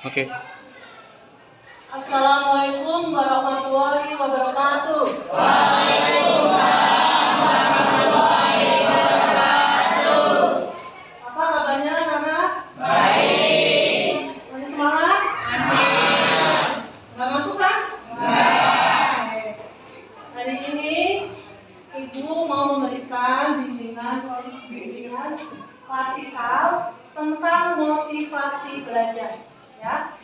Oke. Assalamualaikum warahmatullahi wabarakatuh. Apa kabarnya anak-anak? Baik. Masih semangat? Nggak ngantuk kan? Oke. Hari ini Ibu mau memberikan bimbingan klasikal tentang motivasi belajar. Ya.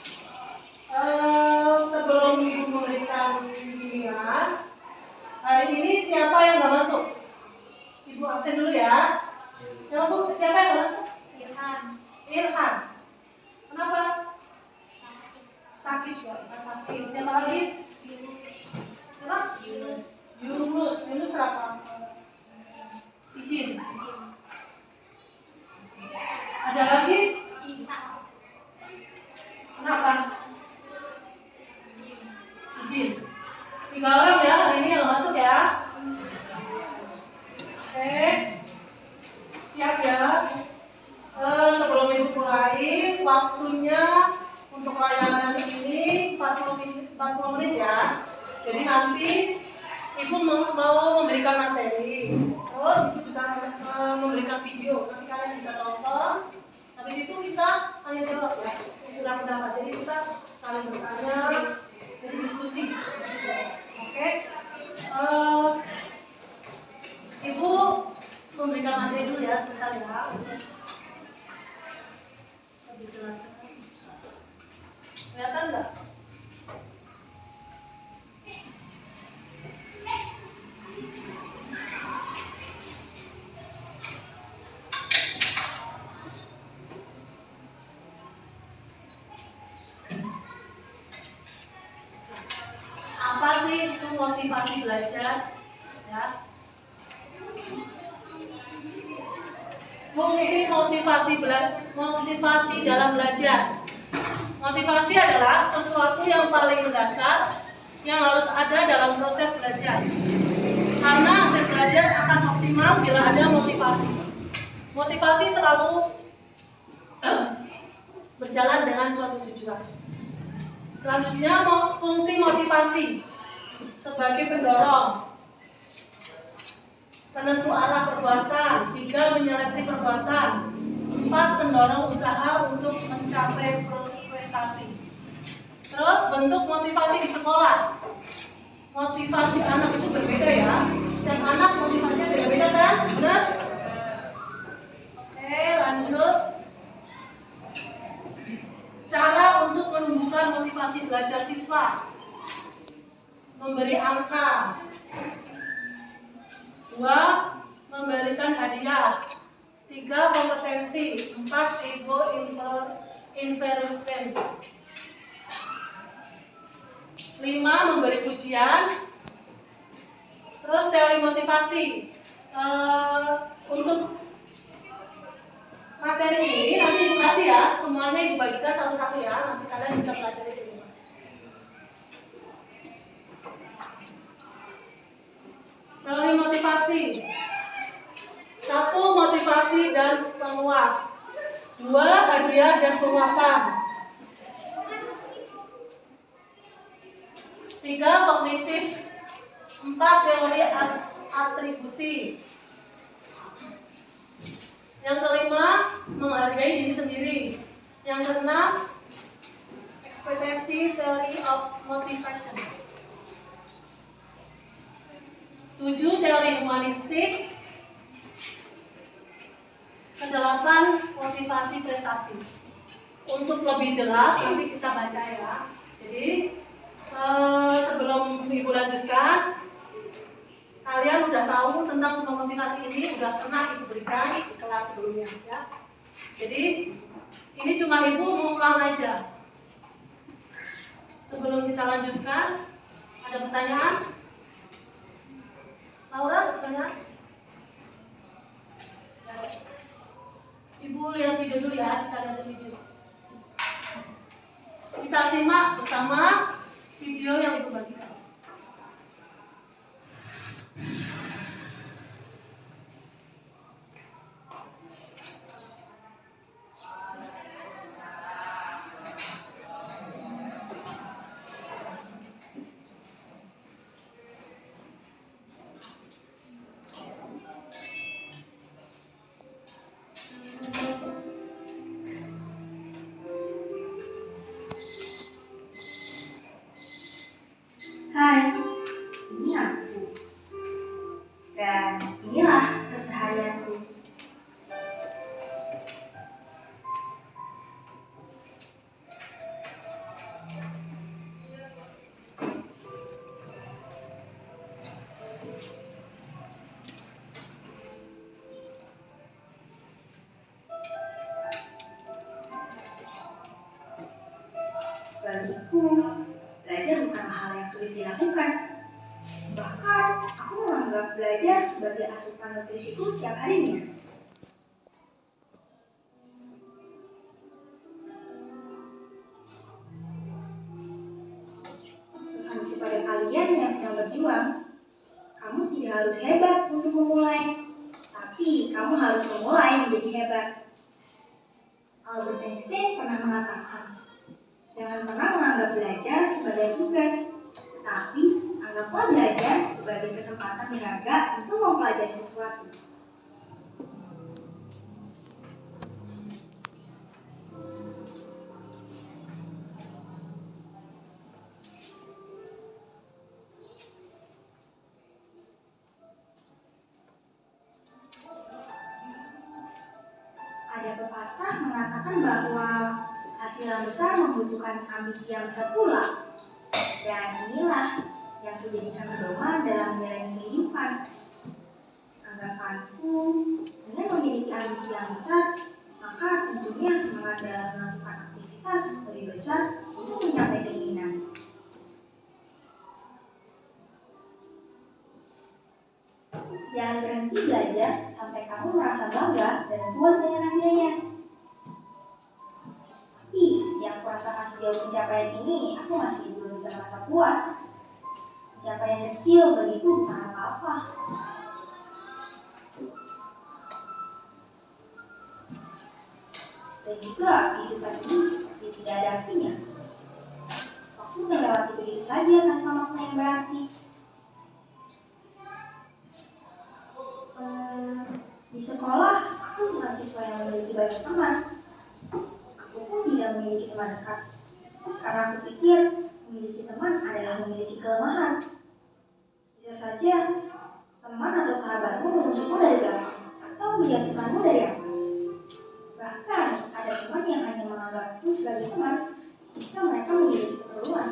Sebelum Ibu memberikan bimbingan, hari ini siapa yang nggak masuk? Ibu absen dulu ya. Siapa yang nggak masuk? Irhan. Kenapa? Sakit ya? Sakit. Siapa lagi? Siapa? Yunus kenapa? Izin. Ada lagi? Kenapa? Izin. 3 orang ya, hari ini yang masuk ya. Oke. Siap ya. Sebelum Ibu mulai, waktunya untuk layanan ini 40 menit ya. Jadi nanti Ibu mau memberikan materi. Terus Ibu juga memberikan video. Nanti kalian bisa tonton. Habis itu kita tanya jawab ya. Sudah pendapat. Jadi kita saling bertanya. Jadi diskusi. Oke. Ibu memberikan materi dulu ya sebentar ya. Lebih jelas. Kelihatan nggak? Apa sih itu motivasi belajar? Ya. Fungsi motivasi dalam belajar. Motivasi adalah sesuatu yang paling mendasar yang harus ada dalam proses belajar. Karena hasil belajar akan optimal bila ada motivasi. Motivasi selalu berjalan dengan suatu tujuan. Selanjutnya, fungsi motivasi sebagai pendorong, penentu arah perbuatan, 3 menyeleksi perbuatan, 4 pendorong usaha untuk mencapai prestasi. Terus bentuk motivasi di sekolah. Motivasi anak itu berbeda ya. Setiap anak motivasinya beda-beda kan? Benar? Oke, lanjut. Cara untuk menumbuhkan motivasi belajar siswa. Memberi angka. 2. Memberikan hadiah. 3. Kompetensi. 4. Ego inferensi. 5. Memberi pujian. Terus teori motivasi. Untuk materi ini nanti Ibu kasih ya. Semuanya Ibu bagikan satu-satu ya. Nanti kalian bisa pelajari di rumah. Teori motivasi. 1. Motivasi dan penguat. 2. Hadiah dan penguatan. 3. Kognitif. 4. Teori atribusi. Yang kelima, menghargai diri sendiri. Yang keenam, ekspektasi theory of motivation. 7. Teori humanistik. Ke-8, motivasi prestasi. Untuk lebih jelas nanti kita baca ya. Jadi sebelum Ibu lanjutkan, kalian udah tahu tentang semua motivasi ini, udah pernah Ibu berikan di kelas sebelumnya ya. Jadi ini cuma Ibu mengulang aja. Sebelum kita lanjutkan, ada pertanyaan? Laura, ada pertanyaan? Ibu lihat video dulu ya, kita lihat video. Kita simak bersama video yang Ibu bagikan. Bagiku, belajar bukanlah hal yang sulit dilakukan. Bahkan, aku menganggap belajar sebagai asupan nutrisiku setiap harinya. Pesan kepada kalian yang sedang berjuang, kamu tidak harus hebat untuk memulai, tapi kamu harus memulai menjadi hebat. Albert Einstein pernah mengatakan, jangan pernah menganggap belajar sebagai tugas, tetapi anggaplah belajar sebagai kesempatan berharga untuk mempelajari sesuatu. Ada pepatah mengatakan bahwa hasil yang besar membutuhkan ambisi yang besar pula. Dan inilah yang menjadikan pedoman dalam menjalani kehidupan. Anggapanku, dengan memiliki ambisi yang besar, maka tentunya semangat dalam melakukan aktivitas lebih besar untuk mencapai keinginan. Jangan berhenti belajar sampai kamu merasa bangga dan puas dengan hasilnya. Tapi yang kurasakan sejauh pencapaian ini, aku masih belum bisa merasa puas. Pencapaian kecil bagiku bukan apa-apa. Dan juga kehidupan ini seperti tidak ada artinya. Waktu melewati begitu saja tanpa makna yang berarti. Di sekolah, aku bukan siswa yang memiliki banyak teman. Aku pun tidak memiliki teman dekat. Karena aku pikir memiliki teman adalah memiliki kelemahan. Bisa saja teman atau sahabatmu menunjukmu dari belakang atau menjatuhkanmu dari atas. Bahkan ada teman yang hanya menganggapku sebagai teman jika mereka memiliki keperluan.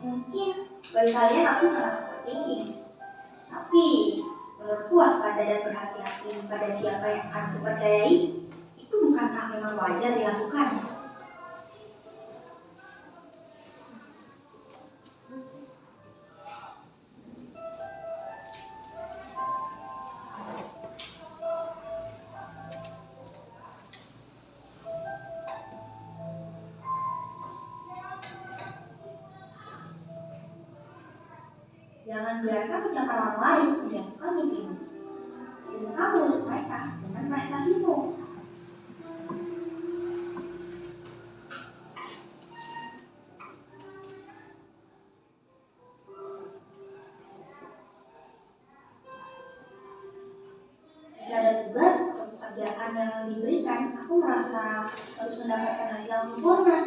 Mungkin bagi kalian aku sangat tinggi, tapi menurutku waspada dan berhati-hati pada siapa yang akan kupercayai itu bukankah memang wajar dilakukan? Jangan biarkan ucapan orang lain menjatuhkan mimpimu. Dan kamu untuk mereka dengan prestasimu. Jika ada tugas atau pekerjaan yang diberikan, aku merasa harus mendapatkan hasil yang sempurna.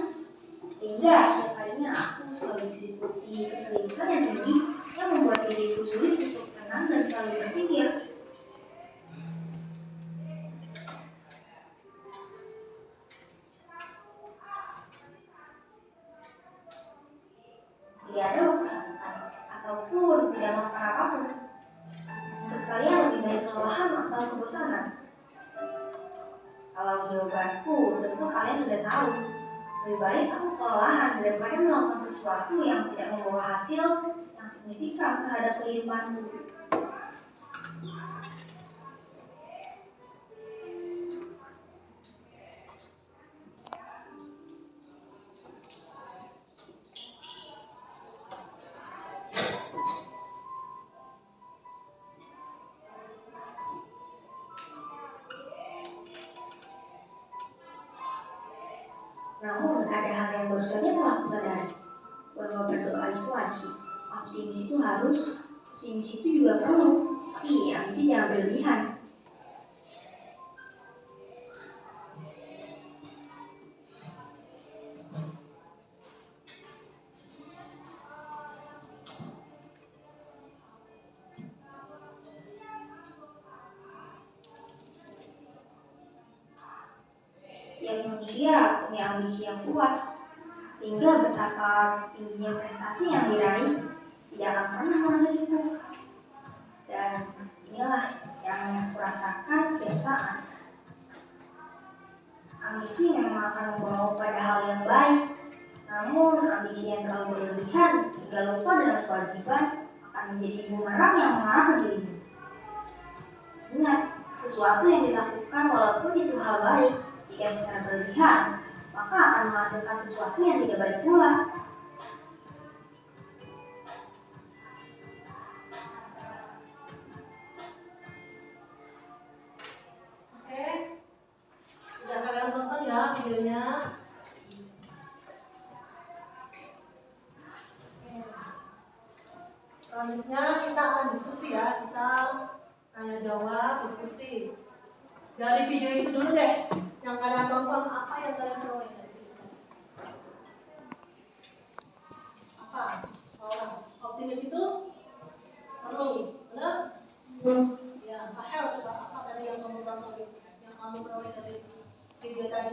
Sehingga setiap harinya aku selalu diliputi keseriusan yang tinggi yang membuat diriku sulit untuk tenang dan selalu berpikir. Tidak ada waktu santai ataupun tidak melakukan apapun. Menurut kalian lebih baik kelelahan atau kebosanan? Kalau jawabanku, tentu kalian sudah tahu. Lebih baik aku kelelahan daripada melakukan sesuatu yang tidak membawa hasil yang signifikan terhadap kehidupanku. Namun ada hal yang baru saja telah kusadari, bahwa berdoa itu wajib, optimis itu harus, pesimis itu juga perlu, tapi ambisi jangan berlebihan. Tiap manusia punya ambisi yang kuat, sehingga betapa tingginya prestasi yang diraih tidak akan pernah merasa cukup. Dan inilah yang kurasakan setiap saat. Ambisi memang akan membawa pada hal yang baik, namun ambisi yang terlalu berlebihan hingga lupa dengan kewajiban akan menjadi bumerang yang mengarah ke dirimu. Ingat, sesuatu yang dilakukan walaupun itu hal baik, jika secara berlebihan, maka akan menghasilkan sesuatu yang tidak baik pula. Oke, udah kalian tonton ya videonya. Selanjutnya kita akan diskusi ya, kita tanya jawab, diskusi. Dari video itu dulu deh, yang kalian tonton, apa yang kalian peroleh dari video itu? Apa? Optimis itu perlu, benar? Ya, Rahel coba apa tadi yang kamu tonton, yang kamu peroleh dari video tadi?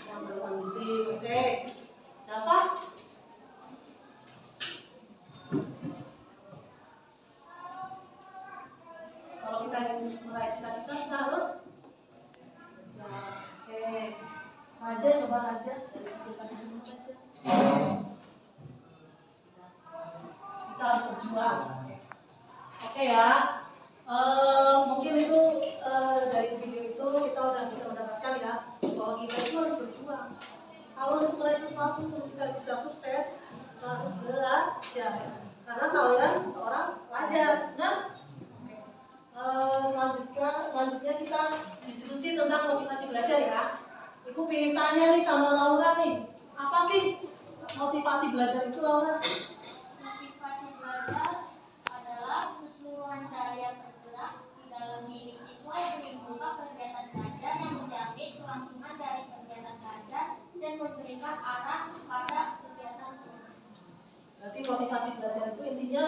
Yang berambisi, oke. Dafa? Kalau kita ingin meraih cita-cita, kita harus kerja. Oke. Raja, coba Raja dari video tadi dulu Raja. Kita harus berjuang. Oke ya. Mungkin itu dari video itu kita udah bisa mendapatkan ya bahwa kita itu harus berjuang. Kalau untuk meraih sesuatu untuk kita bisa sukses, kita harus belajar. Karena kalian seorang pelajar, nah? Selanjutnya kita diskusi tentang motivasi belajar ya. Ibu pengen tanya nih sama Laura nih, apa sih motivasi belajar itu Laura? Motivasi belajar adalah keseluruhan daya bergerak di dalam diri siswa yang menimbulkan kegiatan belajar yang menjamin kelangsungan dari kegiatan belajar dan memberikan arah pada kegiatan belajar. Berarti motivasi belajar itu intinya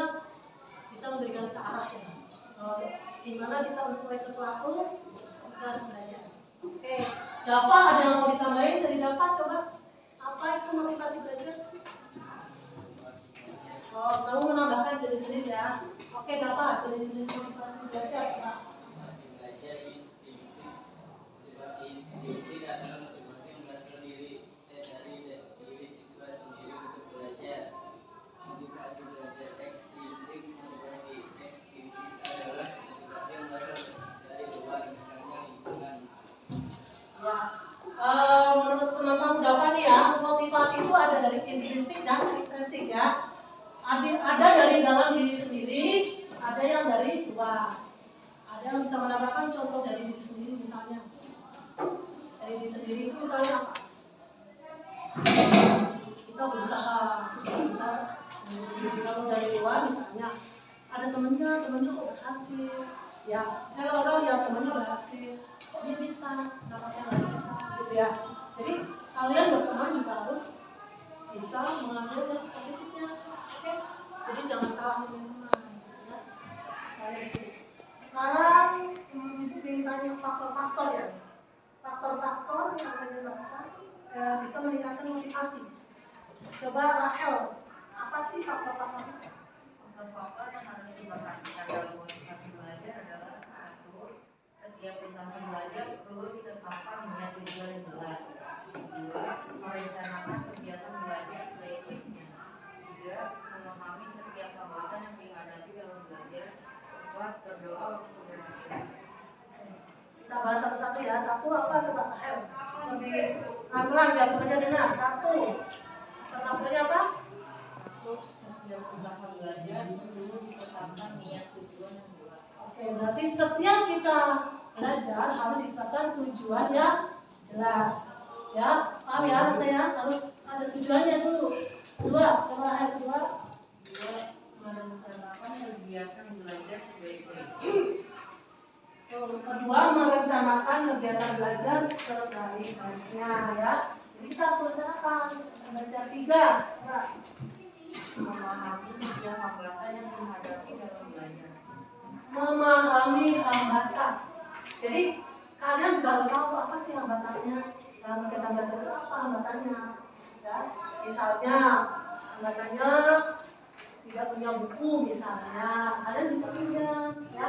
bisa memberikan kita arah ya. Gimana kita untuk mulai sesuatu, kita harus belajar. Oke, Dafa ada yang mau ditambahin dari Dafa? Coba, apa itu motivasi belajar? Oh, kamu menambahkan jenis-jenis ya. Oke, Dafa, jenis-jenis motivasi belajar coba. Motivasi belajar motivasi adalah motivasi yang berasal dari diri siswa sendiri untuk belajar. Motivasi belajar ekstrinsik, motivasi ekstrinsik adalah motivasi yang berasal dari luar, misalnya lingkungan. Ya, menurut teman-teman Dafa nih ya, motivasi itu ada dari intrinsik dan ekstrinsik ya. Ada dari dalam diri sendiri, ada yang dari luar. Ada yang bisa menambahkan contoh dari diri sendiri misalnya. Dari diri sendiri itu misalnya apa? Kita berusaha dari diri sendiri. Kalau dari luar misalnya ada temennya kok berhasil. Ya, misalnya orang lihat temennya berhasil, dia bisa, kenapa saya nggak bisa, gitu ya. Jadi kalian berteman juga harus bisa mengambil yang positifnya, oke? Jadi jangan salah memilih teman, ya. Misalnya gitu. Sekarang ibu ingin tanya faktor-faktor ya, faktor-faktor yang menyebabkan bisa meningkatkan motivasi. Coba Rahel, apa sih faktor-faktor? Faktor-faktor yang harus diperhatikan dalam motivasi belajar adalah satu, setiap usaha belajar perlu ditetapkan niat tujuan yang jelas. Dua, merencanakan kegiatan belajar sebaik-baiknya. Tiga, memahami setiap hambatan yang dihadapi dalam belajar. Empat, berdoa untuk keberhasilan. Kita bahas satu-satu ya. Satu apa coba Rahel? Lebih pelan-pelan biar temannya dengar. Satu, pertamanya apa? Setiap usaha belajar perlu ditetapkan niat tujuan yang jelas. Oke, berarti setiap kita belajar harus ditetapkan tujuan yang jelas. Ya, paham ya? Artinya harus ada tujuannya dulu. Dua, coba Rahel kedua. Dua, merencanakan kegiatan belajar sebaik-baiknya. Kedua, merencanakan kegiatan belajar sebaik-baiknya ya. Jadi kita harus merencanakan. Belajar tiga, nah. Memahami setiap hambatan yang dihadapi dalam belajar. Memahami hambatan. Jadi kalian juga harus tahu apa sih hambatannya dalam kegiatan belajar itu, apa hambatannya. Ya, misalnya hambatannya tidak punya buku misalnya, kalian bisa pinjam ya.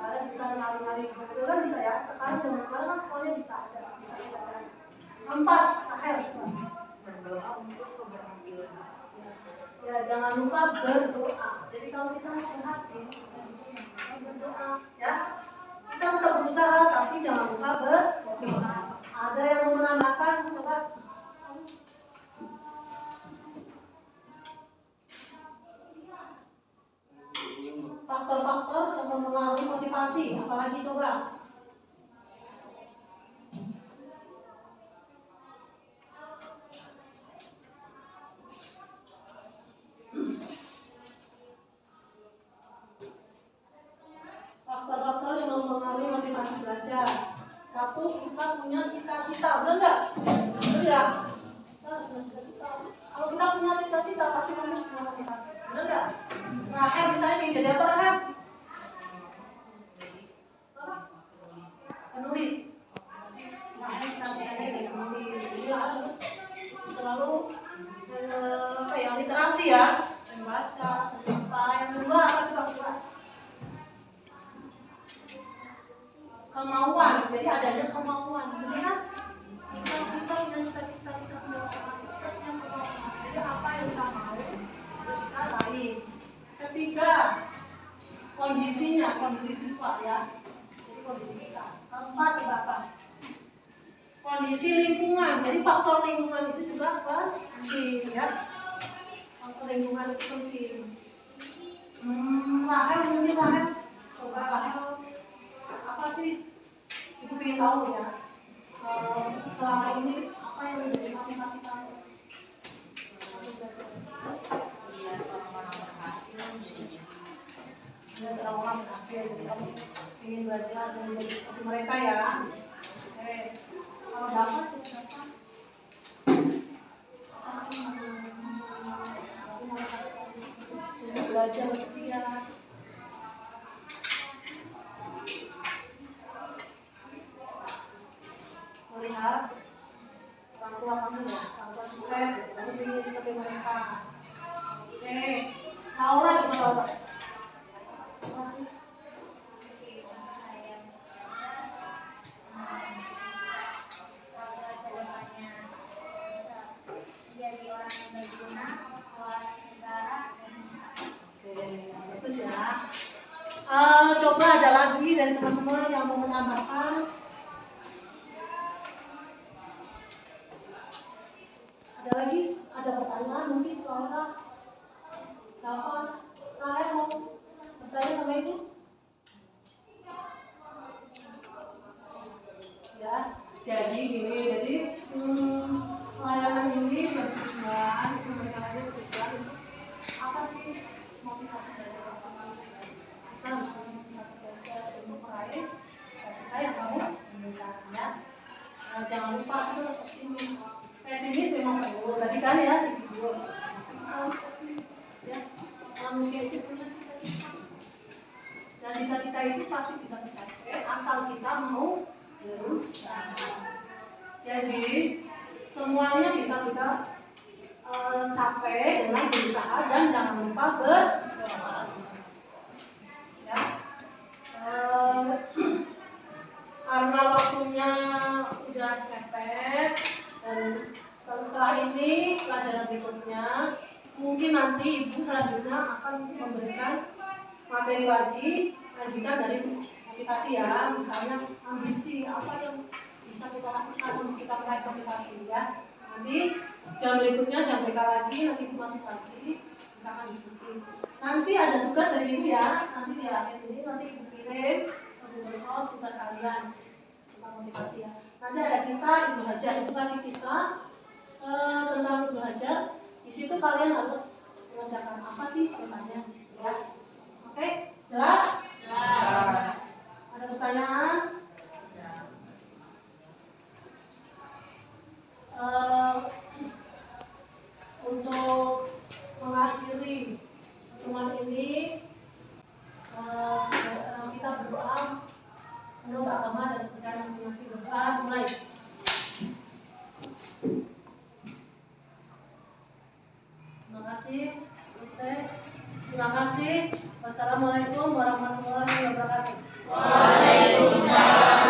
Kalian bisa mengalami betul kan bisa ya. Sekarang kan semuanya bisa kita cari. 4, akhir. Berdoa untuk keberhasilan. Ya jangan lupa berdoa. Jadi kalau kita mau berhasil, kita berdoa ya. Kita tetap berusaha tapi jangan lupa berdoa. Ada yang mau menambahkan? Coba. Faktor-faktor yang mempengaruhi motivasi, apalagi coba? Faktor-faktor yang mempengaruhi motivasi belajar. 1, kita punya cita-cita, benar nggak? Benar ya? Kita harus punya cita-cita. Kalau kita punya cita-cita, pasti kamu punya motivasi, benar nggak? Rahel misalnya ingin jadi apa, Rahel? Penulis. Rahel cita-citanya jadi penulis. Jadi Rahel harus selalu literasi ya, membaca, serta yang kedua apa coba? Kemauan, jadi adanya kemauan, jadi kan kita punya cita-cita, kita punya motivasi, kita punya kemauan. Jadi apa yang kita mau terus kita raih. Ketiga, kondisi siswa ya. Jadi kondisi kita. Keempat juga apa? Kondisi lingkungan. Jadi faktor lingkungan itu juga penting ya. Faktor lingkungan itu penting. Rahel mungkin Rahel, coba Rahel apa sih? Ibu ingin tahu ya. Selama ini apa yang menjadi motivasi kamu? Lihat orang-orang berhasil menjadi Lihat orang-orang berhasil, jadi kamu ingin belajar dan menjadi seperti mereka ya. Oke, kalau dapat ya dapat. Apa sih aku mau kasih untuk belajar untuk dia. Melihat orang tua kamu ya, orang tua sukses, kamu ingin seperti mereka. Oke, Laura coba Laura. Apa sih? Jadi orang yang berguna buat negara dan Oke, bagus ya. Coba ada lagi dari teman-teman yang mau menambahkan. Ada lagi? Ada pertanyaan mungkin Laura? Laura, kalian mau bertanya sama Ibu? Ya, jadi gini, pelayanan ini bertujuan, pemberiannya bertujuan untuk apa sih motivasi belajar kamu? Kita harus punya motivasi belajar untuk meraih cita-cita yang kamu inginkan ya. Jangan lupa kita harus optimis. Pesimis memang perlu, tadi kan ya di video. Ya, manusia itu punya cita-cita. Dan cita-cita itu pasti bisa tercapai asal kita mau berusaha. Jadi semuanya bisa kita capai dengan berusaha dan jangan lupa berdoa. Ya. Karena waktunya udah mepet dan setelah ini pelajaran berikutnya mungkin nanti Ibu selanjutnya akan memberikan materi lagi lanjutan dari motivasi ya, misalnya ambisi apa yang bisa kita lakukan untuk kita meraih motivasi ya. Nanti jam berikutnya jam BK lagi, nanti Ibu masuk lagi, kita akan diskusi. Nanti ada tugas dari Ibu ya, nanti di akhir ini nanti Ibu kirim ke Google Form tugas kalian tentang motivasi ya. Nanti ada kisah Ibnu Hajar, Ibu kasih kisah tentang Ibnu Hajar. Di situ kalian harus mengerjakan apa sih temanya ya. Oke, jelas? Jelas. Ada pertanyaan? Untuk mengakhiri pertemuan ini kita berdoa menurut agama dan kepercayaan masing-masing. Berdoa mulai. Terima kasih. Selesai. Terima kasih. Wassalamualaikum warahmatullahi wabarakatuh. Waalaikumsalam.